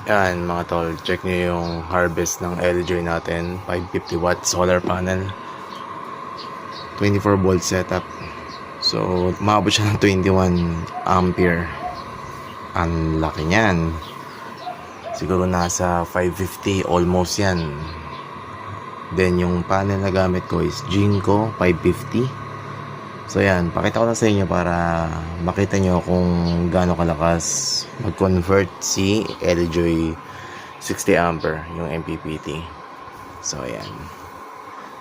Yan mga tol, check nyo yung harvest ng LG natin. 550 watt solar panel, 24 volt setup. So umabot siya ng 21 ampere. Ang laki niyan. Siguro nasa 550 almost yan. Then yung panel na gamit ko is Jinko 550. So yan, pakita ko na sa inyo para makita nyo kung gaano kalakas mag-convert si LG 60 ampere yung MPPT. So yan.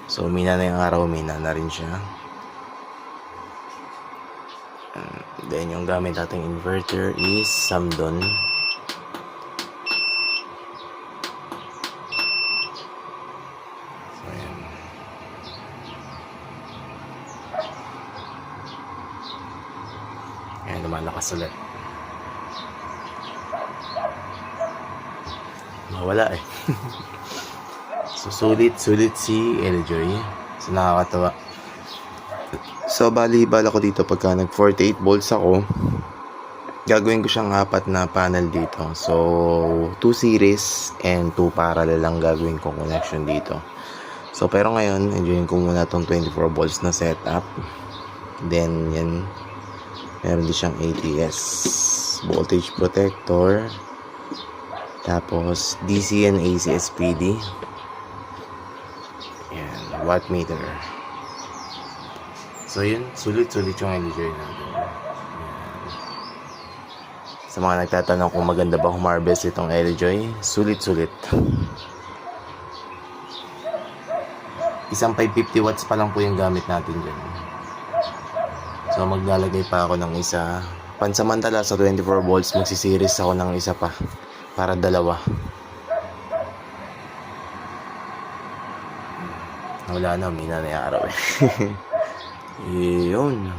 So umina na yung araw, umina na rin siya. Then yung gamit nating inverter is Samdon. So yan. Ayan, lumalakas ulit. Mawala eh. So sulit si LG. So nakakatawa. So bala ko dito pagka nag 48 volts ako, gagawin ko siyang apat na panel dito. So 2 series and 2 parallel lang gagawin kong connection dito. So pero ngayon enjoyin ko muna tong 24 volts na setup. Then yan, meron din siyang ATS voltage protector, tapos DC and AC SPD, yan, watt meter. So yun, sulit yung LG natin. Yan. Sa mga nagtatanong kung maganda ba humarvest itong LG, sulit. Isang 550 watts pa lang po yung gamit natin dyan. So maglalagay pa ako ng isa. Pansamantala sa 24 volts magsisiris ako ng isa pa para dalawa. Wala na, mina na yung araw eh. Yun.